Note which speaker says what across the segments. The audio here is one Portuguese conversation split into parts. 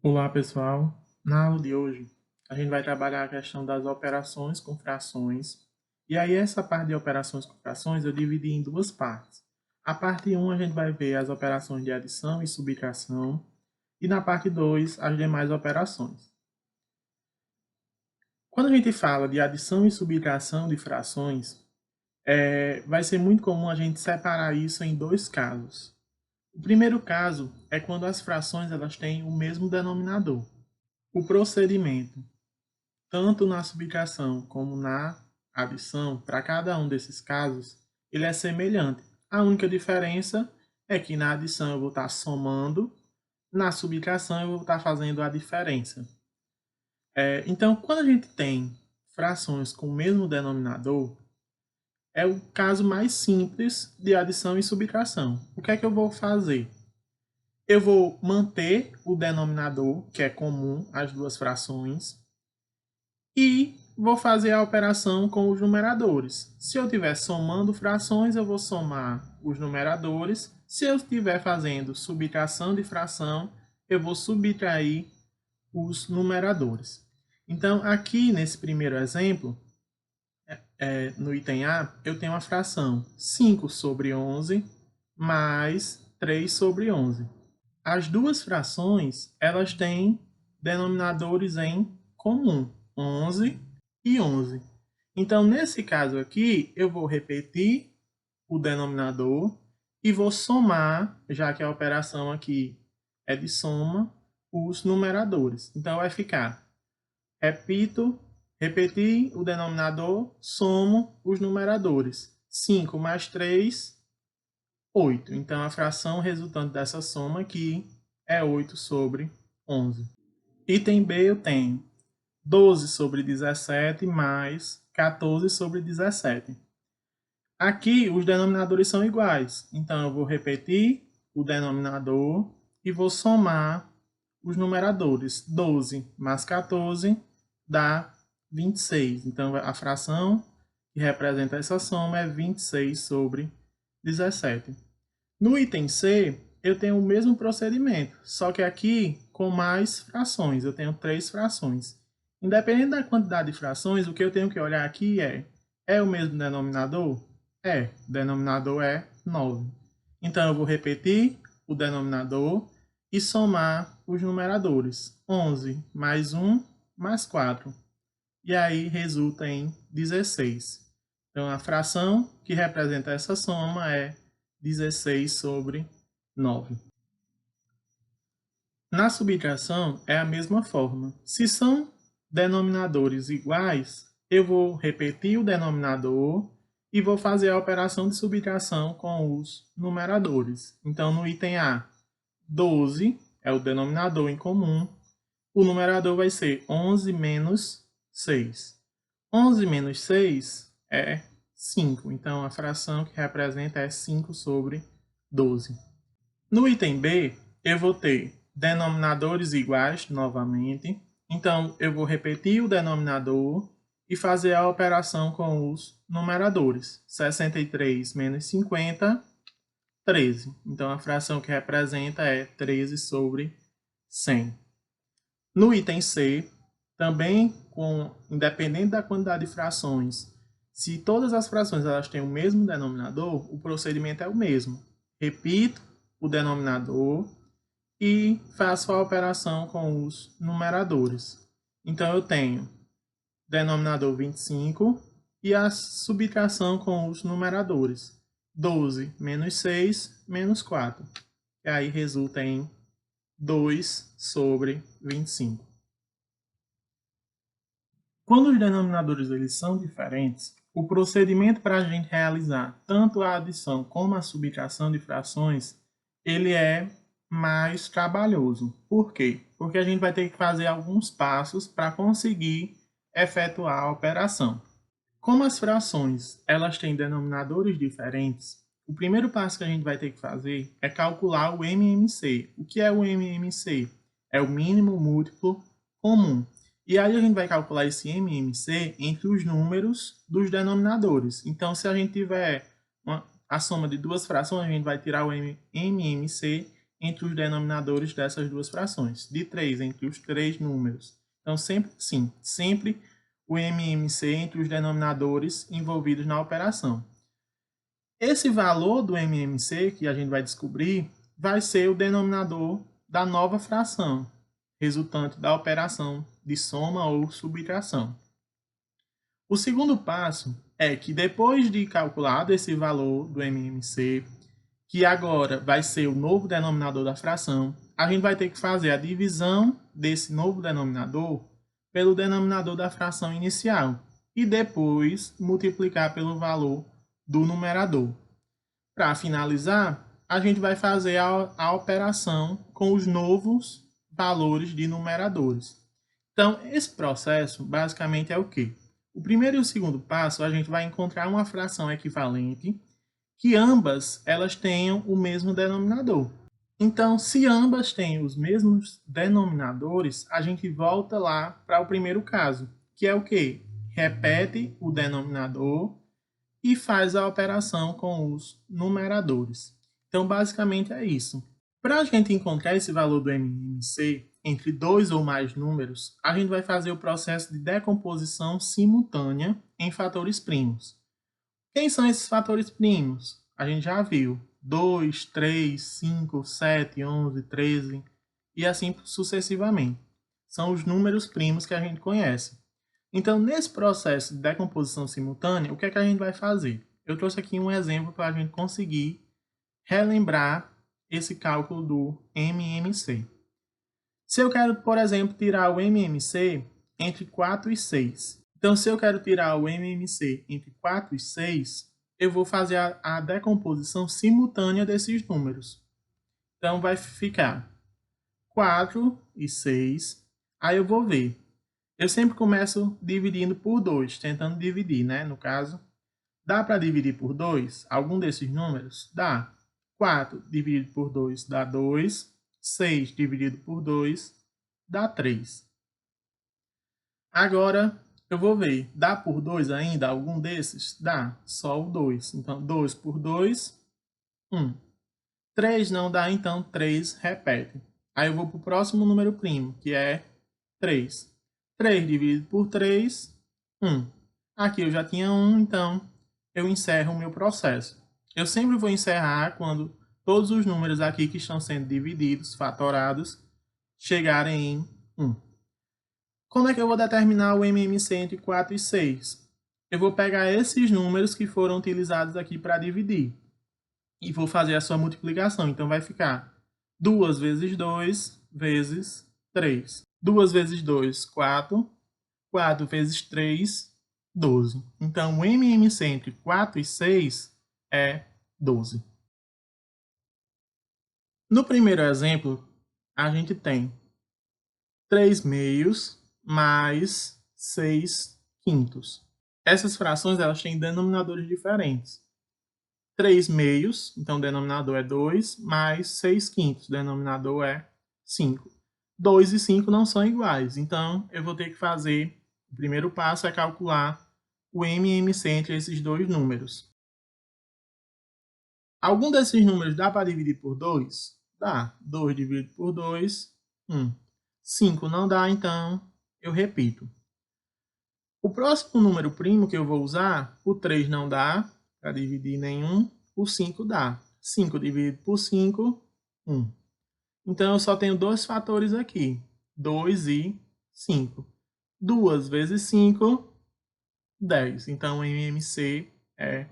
Speaker 1: Olá pessoal, na aula de hoje a gente vai trabalhar a questão das operações com frações. E aí essa parte de operações com frações eu dividi em duas partes. A parte 1 a gente vai ver as operações de adição e subtração e na parte 2 as demais operações. Quando a gente fala de adição e subtração de frações, vai ser muito comum a gente separar isso em dois casos. O primeiro caso é quando as frações elas têm o mesmo denominador. O procedimento, tanto na subtração como na adição, para cada um desses casos, ele é semelhante. A única diferença é que na adição eu vou estar somando, na subtração eu vou estar fazendo a diferença. Então, quando a gente tem frações com o mesmo denominador, é o caso mais simples de adição e subtração. O que é que eu vou fazer? Eu vou manter o denominador, que é comum às duas frações, e vou fazer a operação com os numeradores. Se eu estiver somando frações, eu vou somar os numeradores. Se eu estiver fazendo subtração de fração, eu vou subtrair os numeradores. Então, aqui nesse primeiro exemplo, no item A, eu tenho a fração 5 sobre 11 mais 3 sobre 11. As duas frações, elas têm denominadores em comum, 11 e 11. Então, nesse caso aqui, eu vou repetir o denominador e vou somar, já que a operação aqui é de soma, os numeradores. Então, vai ficar, repetir o denominador, somo os numeradores. 5 mais 3, 8. Então, a fração resultante dessa soma aqui é 8 sobre 11. Item B eu tenho 12 sobre 17 mais 14 sobre 17. Aqui os denominadores são iguais, então eu vou repetir o denominador e vou somar os numeradores. 12 mais 14 dá 26. Então, a fração que representa essa soma é 26 sobre 17. No item C, eu tenho o mesmo procedimento, só que aqui com mais frações. Eu tenho 3 frações. Independente da quantidade de frações, o que eu tenho que olhar aqui é o mesmo denominador? É, o denominador é 9. Então, eu vou repetir o denominador e somar os numeradores. 11 mais 1 mais 4. E aí resulta em 16. Então, a fração que representa essa soma é 16 sobre 9. Na subtração é a mesma forma. Se são denominadores iguais, eu vou repetir o denominador e vou fazer a operação de subtração com os numeradores. Então, no item A, 12 é o denominador em comum. O numerador vai ser 11 menos 6. 11 menos 6 é 5. Então, a fração que representa é 5 sobre 12. No item B, eu vou ter denominadores iguais novamente. Então, eu vou repetir o denominador e fazer a operação com os numeradores. 63 menos 50, 13. Então, a fração que representa é 13 sobre 100. No item C, também independente da quantidade de frações, se todas as frações elas têm o mesmo denominador, o procedimento é o mesmo. Repito o denominador e faço a operação com os numeradores. Então, eu tenho denominador 25 e a subtração com os numeradores. 12 menos 6 menos 4. E aí resulta em 2 sobre 25. Quando os denominadores eles são diferentes, o procedimento para a gente realizar tanto a adição como a subtração de frações, ele é mais trabalhoso. Por quê? Porque a gente vai ter que fazer alguns passos para conseguir efetuar a operação. Como as frações elas têm denominadores diferentes, o primeiro passo que a gente vai ter que fazer é calcular o MMC. O que é o MMC? É o mínimo múltiplo comum. E aí a gente vai calcular esse MMC entre os números dos denominadores. Então, se a gente tiver a soma de duas frações, a gente vai tirar o MMC entre os denominadores dessas duas frações, de 3 entre os três números. Então, sempre sim, sempre o MMC entre os denominadores envolvidos na operação. Esse valor do MMC, que a gente vai descobrir, vai ser o denominador da nova fração, resultante da operação de soma ou subtração. O segundo passo é que depois de calculado esse valor do MMC, que agora vai ser o novo denominador da fração, a gente vai ter que fazer a divisão desse novo denominador pelo denominador da fração inicial e depois multiplicar pelo valor do numerador. Para finalizar, a gente vai fazer a operação com os novos valores de numeradores. Então, esse processo basicamente é o quê? O primeiro e o segundo passo, a gente vai encontrar uma fração equivalente que ambas elas tenham o mesmo denominador. Então, se ambas têm os mesmos denominadores, a gente volta lá para o primeiro caso, que é o quê? Repete o denominador e faz a operação com os numeradores. Então, basicamente é isso. Para a gente encontrar esse valor do MMC entre dois ou mais números, a gente vai fazer o processo de decomposição simultânea em fatores primos. Quem são esses fatores primos? A gente já viu. 2, 3, 5, 7, 11, 13 e assim sucessivamente. São os números primos que a gente conhece. Então, nesse processo de decomposição simultânea, o que é que a gente vai fazer? Eu trouxe aqui um exemplo para a gente conseguir relembrar esse cálculo do MMC. Se eu quero, por exemplo, tirar o MMC entre 4 e 6. Então, se eu quero tirar o MMC entre 4 e 6, eu vou fazer a decomposição simultânea desses números. Então, vai ficar 4 e 6. Aí eu vou ver. Eu sempre começo dividindo por 2, tentando dividir, né? No caso, dá para dividir por 2 algum desses números? Dá. 4 dividido por 2 dá 2. 6 dividido por 2 dá 3. Agora, eu vou ver. Dá por 2 ainda algum desses? Dá. Só o 2. Então, 2 por 2, 1. 3 não dá, então 3 repete. Aí eu vou para o próximo número primo, que é 3. 3 dividido por 3, 1. Aqui eu já tinha 1, então eu encerro o meu processo. Eu sempre vou encerrar quando todos os números aqui que estão sendo divididos, fatorados, chegarem em 1. Como é que eu vou determinar o MMC entre 4 e 6? Eu vou pegar esses números que foram utilizados aqui para dividir e vou fazer a sua multiplicação. Então vai ficar 2 vezes 2 vezes 3. 2 vezes 2, 4. 4 vezes 3, 12. Então, o MMC entre 4 e 6 é 12. No primeiro exemplo, a gente tem 3 meios mais 6 quintos. Essas frações elas têm denominadores diferentes. 3 meios, então o denominador é 2, mais 6 quintos, o denominador é 5. 2 e 5 não são iguais, então eu vou ter que fazer, o primeiro passo é calcular o MMC entre esses dois números. Algum desses números dá para dividir por 2? Dá. 2 dividido por 2, 1. 5 não dá, então eu repito. O próximo número primo que eu vou usar, o 3 não dá para dividir nenhum, o 5 dá. 5 dividido por 5, 1. Então, eu só tenho dois fatores aqui, 2 e 5. 2 vezes 5, 10. Então, o MMC é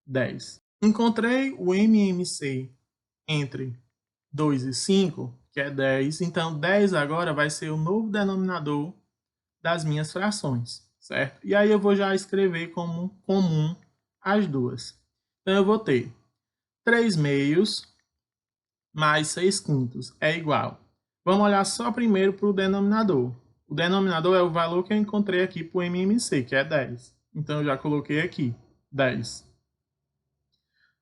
Speaker 1: 10. Encontrei o MMC entre 2 e 5, que é 10. Então, 10 agora vai ser o novo denominador das minhas frações, certo? E aí eu vou já escrever como comum as duas. Então, eu vou ter 3 meios mais 6 quintos é igual. Vamos olhar só primeiro para o denominador. O denominador é o valor que eu encontrei aqui para o MMC, que é 10. Então, eu já coloquei aqui, 10.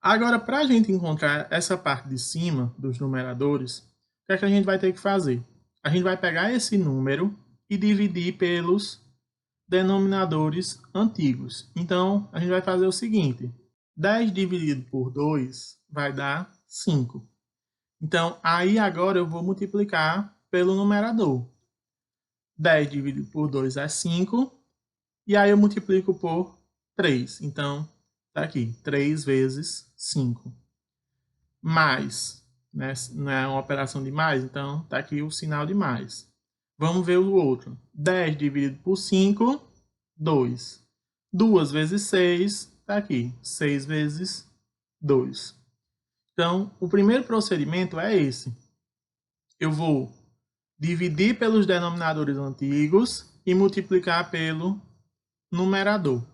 Speaker 1: Agora, para a gente encontrar essa parte de cima dos numeradores, o que é que a gente vai ter que fazer? A gente vai pegar esse número e dividir pelos denominadores antigos. Então, a gente vai fazer o seguinte. 10 dividido por 2 vai dar 5. Então, aí agora eu vou multiplicar pelo numerador. 10 dividido por 2 é 5. E aí eu multiplico por 3. Então, tá aqui, 3 vezes 5. Mais, né? Não é uma operação de mais, então tá aqui o sinal de mais. Vamos ver o outro. 10 dividido por 5, 2. 2 vezes 6, tá aqui, 6 vezes 2. Então, o primeiro procedimento é esse. Eu vou dividir pelos denominadores antigos e multiplicar pelo numerador.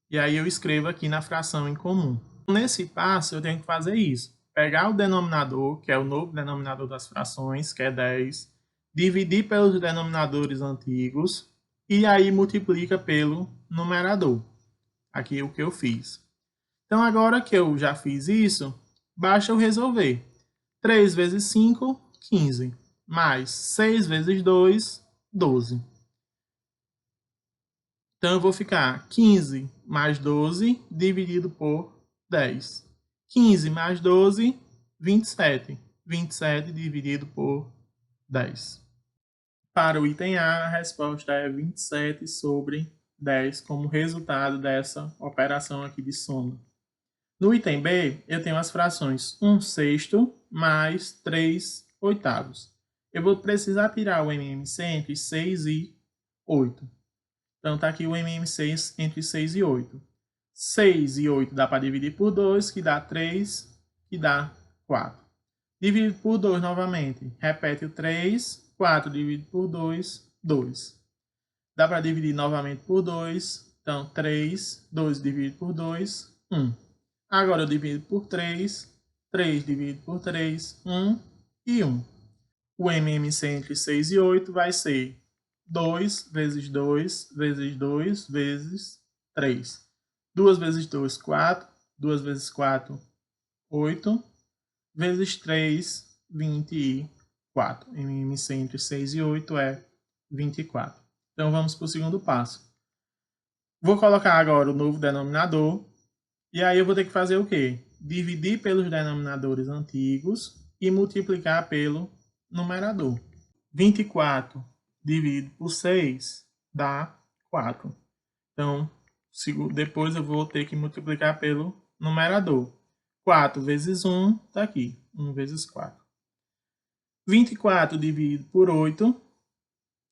Speaker 1: E aí eu escrevo aqui na fração em comum. Nesse passo eu tenho que fazer isso. Pegar o denominador, que é o novo denominador das frações, que é 10, dividir pelos denominadores antigos e aí multiplica pelo numerador. Aqui é o que eu fiz. Então agora que eu já fiz isso, basta eu resolver. 3 vezes 5, 15. Mais 6 vezes 2, 12. Então eu vou ficar 15 mais 12 dividido por 10. 15 mais 12, 27. 27 dividido por 10. Para o item A, a resposta é 27 sobre 10 como resultado dessa operação aqui de soma. No item B, eu tenho as frações 1 sexto mais 3 oitavos. Eu vou precisar tirar o MMC entre 6 e 8. Então, está aqui o MMC entre 6 e 8. 6 e 8 dá para dividir por 2, que dá 3, que dá 4. Dividido por 2 novamente. Repete o 3. 4 dividido por 2, 2. Dá para dividir novamente por 2. Então, 3. 2 dividido por 2, 1. Agora eu divido por 3. 3 dividido por 3, 1 e 1. O MMC entre 6 e 8 vai ser 2 vezes 2 vezes 2 vezes 3. 2 vezes 2, 4. 2 vezes 4, 8. Vezes 3, 24. MMC entre 6 e 8 é 24. Então vamos para o segundo passo. Vou colocar agora o novo denominador. E aí eu vou ter que fazer o quê? Dividir pelos denominadores antigos e multiplicar pelo numerador. 24 dividido por 6 dá 4. Então, depois eu vou ter que multiplicar pelo numerador. 4 vezes 1 está aqui. 1 vezes 4. 24 dividido por 8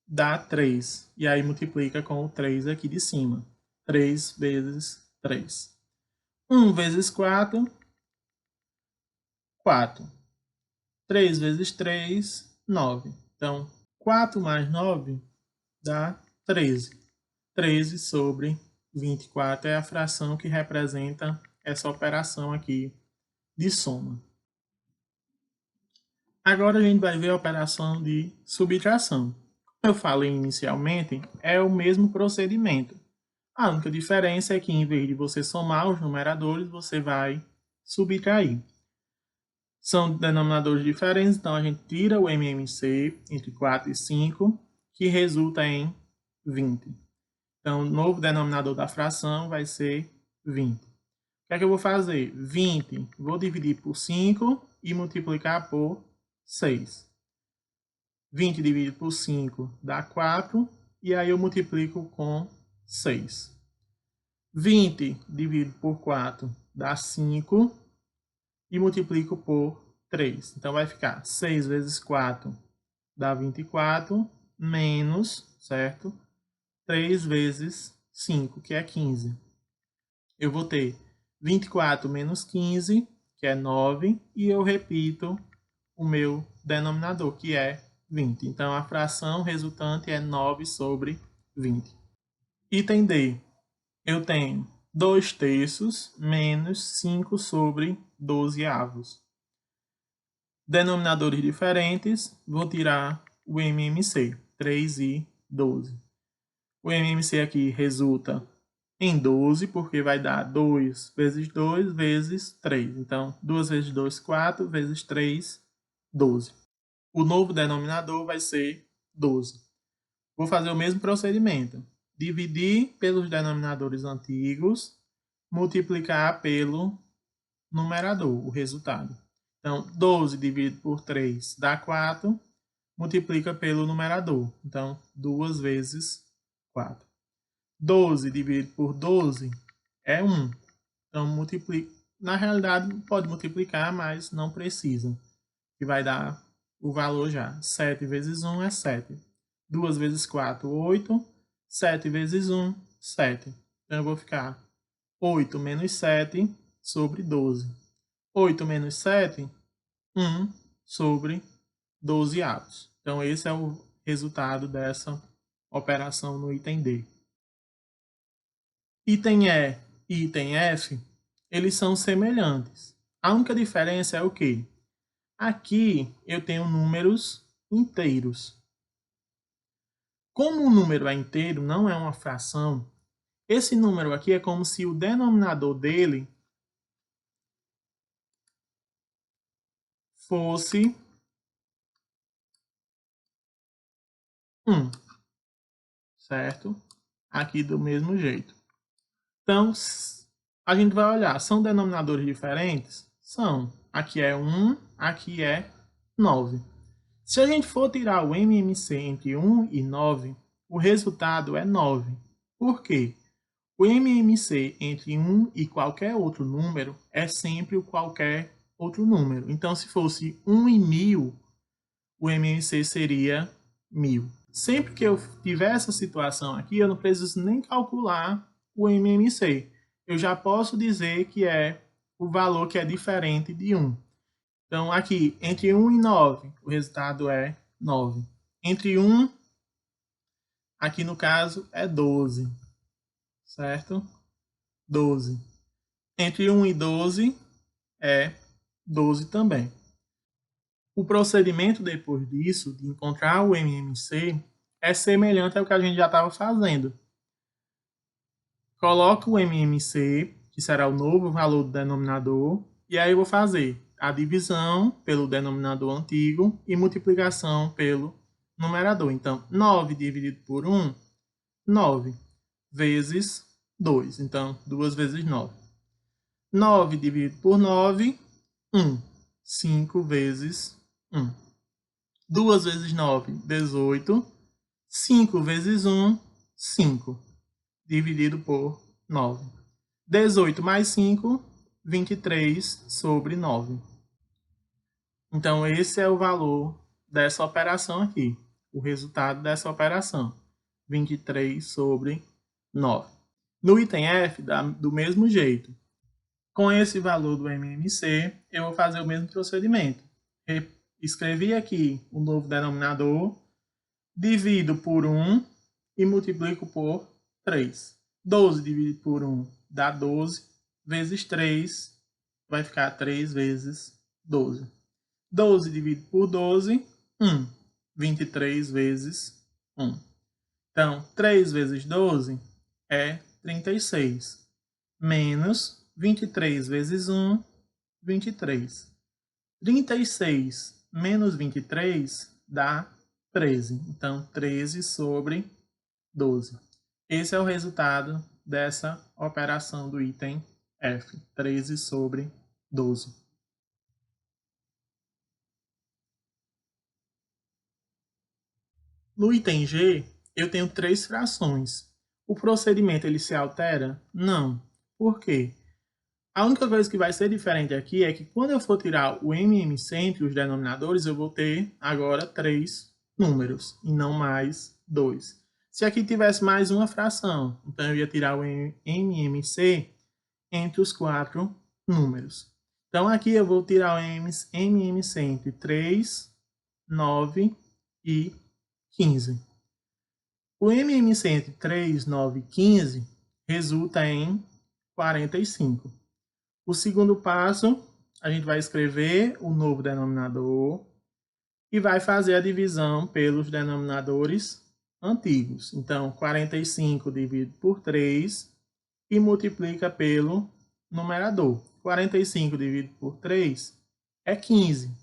Speaker 1: dá 3. E aí multiplica com o 3 aqui de cima. 3 vezes 3. 1 vezes 4, 4. 3 vezes 3, 9. Então, 4 mais 9 dá 13. 13 sobre 24 é a fração que representa essa operação aqui de soma. Agora a gente vai ver a operação de subtração. Como eu falei inicialmente, é o mesmo procedimento. A única diferença é que em vez de você somar os numeradores, você vai subtrair. São denominadores diferentes, então a gente tira o MMC entre 4 e 5, que resulta em 20. Então, o novo denominador da fração vai ser 20. O que é que eu vou fazer? 20, vou dividir por 5 e multiplicar por 6. 20 dividido por 5 dá 4, e aí eu multiplico com 6. 20 dividido por 4 dá 5, e multiplico por 3. Então, vai ficar 6 vezes 4 dá 24, menos, certo? 3 vezes 5, que é 15. Eu vou ter 24 menos 15, que é 9, e eu repito o meu denominador, que é 20. Então, a fração resultante é 9 sobre 20. Item D. Eu tenho 2 terços menos 5 sobre 12 avos. Denominadores diferentes, vou tirar o MMC, 3 e 12. O MMC aqui resulta em 12, porque vai dar 2 vezes 2 vezes 3. Então, 2 vezes 2, 4, vezes 3, 12. O novo denominador vai ser 12. Vou fazer o mesmo procedimento. Dividir pelos denominadores antigos, multiplicar pelo numerador, o resultado. Então, 12 dividido por 3 dá 4, multiplica pelo numerador. Então, 2 vezes 4. 12 dividido por 12 é 1. Então, multiplica. Na realidade, pode multiplicar, mas não precisa. Que vai dar o valor já. 7 vezes 1 é 7. 2 vezes 4, 8. 7 vezes 1, 7. Então, eu vou ficar 8 menos 7 sobre 12. 8 menos 7, 1 sobre 12 avos. Então, esse é o resultado dessa operação no item D. Item E e item F, eles são semelhantes. A única diferença é o quê? Aqui eu tenho números inteiros. Como o número é inteiro, não é uma fração, esse número aqui é como se o denominador dele fosse 1, certo? Aqui do mesmo jeito. Então, a gente vai olhar, são denominadores diferentes? São. Aqui é 1, aqui é 9. Se a gente for tirar o MMC entre 1 e 9, o resultado é 9. Por quê? O MMC entre 1 e qualquer outro número é sempre o qualquer outro número. Então, se fosse 1 e 1000, o MMC seria 1000. Sempre que eu tiver essa situação aqui, eu não preciso nem calcular o MMC. Eu já posso dizer que é o valor que é diferente de 1. Então, aqui, entre 1 e 9, o resultado é 9. Entre 1, aqui no caso, é 12. Certo? 12. Entre 1 e 12, é 12 também. O procedimento depois disso, de encontrar o MMC, é semelhante ao que a gente já estava fazendo. Coloco o MMC, que será o novo valor do denominador, e aí eu vou fazer a divisão pelo denominador antigo e multiplicação pelo numerador. Então, 9 dividido por 1, 9 vezes 2. Então, 2 vezes 9. 9 dividido por 9, 1. 5 vezes 1. 2 vezes 9, 18. 5 vezes 1, 5. Dividido por 9. 18 mais 5, 23 sobre 9. Então, esse é o valor dessa operação aqui. O resultado dessa operação. 23 sobre 9. No item F, do mesmo jeito. Com esse valor do MMC, eu vou fazer o mesmo procedimento. Escrevi aqui o novo denominador, divido por 1 e multiplico por 3. 12 dividido por 1 dá 12, vezes 3 vai ficar 3 vezes 12. 12 dividido por 12, 1. 23 vezes 1. Então, 3 vezes 12 é 36, menos 23 vezes 1, 23. 36 menos 23 dá 13. Então, 13 sobre 12. Esse é o resultado dessa operação do item F. 13 sobre 12. No item G, eu tenho 3 frações. O procedimento ele se altera? Não. Por quê? A única coisa que vai ser diferente aqui é que quando eu for tirar o MMC entre os denominadores, eu vou ter agora 3 números e não mais 2. Se aqui tivesse mais uma fração, então eu ia tirar o MMC entre os 4 números. Então aqui eu vou tirar o MMC entre 3, 9 e 15. O MMC entre 3, 9 e 15 resulta em 45. O segundo passo, a gente vai escrever o novo denominador e vai fazer a divisão pelos denominadores antigos. Então, 45 dividido por 3 e multiplica pelo numerador. 45 dividido por 3 é 15.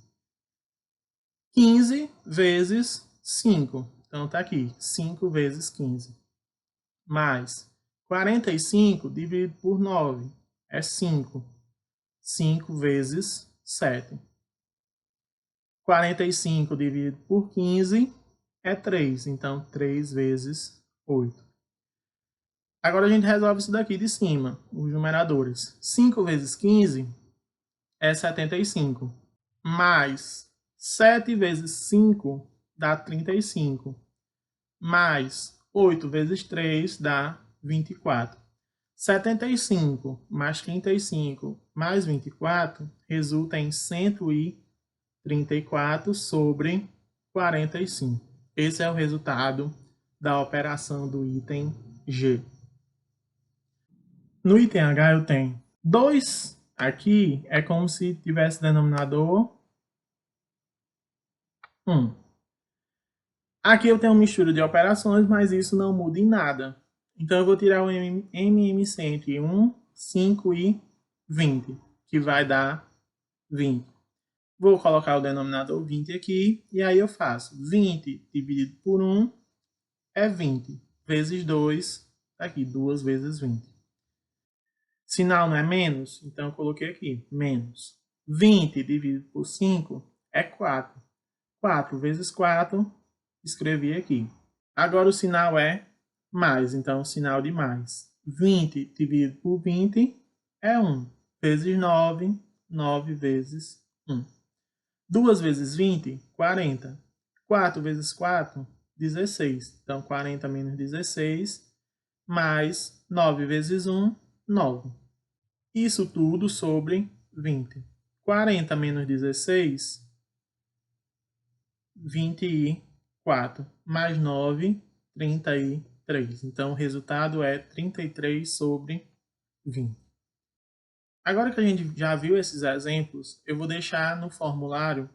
Speaker 1: 15 vezes 5. Então, está aqui, 5 vezes 15. Mais 45 dividido por 9 é 5. 5 vezes 7. 45 dividido por 15 é 3. Então, 3 vezes 8. Agora a gente resolve isso daqui de cima, os numeradores. 5 vezes 15 é 75. Mais 7 vezes 5 dá 35. Mais 8 vezes 3 dá 24. 75 mais 35 mais 24 resulta em 134 sobre 45. Esse é o resultado da operação do item G. No item H eu tenho 2. Aqui é como se tivesse denominador 1. Aqui eu tenho uma mistura de operações, mas isso não muda em nada. Então eu vou tirar o MMC entre 1, 5 e 20, que vai dar 20. Vou colocar o denominador 20 aqui, e aí eu faço 20 dividido por 1 é 20, vezes 2, aqui, 2 vezes 20. Sinal não é menos, então eu coloquei aqui, menos. 20 dividido por 5 é 4. 4 vezes 4, escrevi aqui. Agora o sinal é mais, então sinal de mais. 20 dividido por 20 é 1. Vezes 9, 9 vezes 1. 2 vezes 20, 40. 4 vezes 4, 16. Então 40 menos 16, mais 9 vezes 1, 9. Isso tudo sobre 20. 40 menos 16, 24. Mais 9, 33. Então, o resultado é 33 sobre 20. Agora que a gente já viu esses exemplos, eu vou deixar no formulário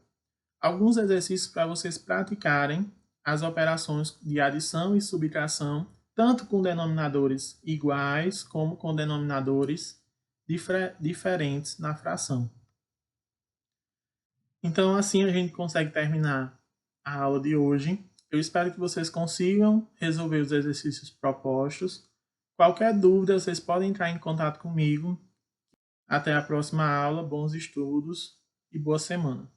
Speaker 1: alguns exercícios para vocês praticarem as operações de adição e subtração, tanto com denominadores iguais como com denominadores diferentes na fração. Então, assim a gente consegue terminar a aula de hoje. Eu espero que vocês consigam resolver os exercícios propostos. Qualquer dúvida, vocês podem entrar em contato comigo. Até a próxima aula, bons estudos e boa semana.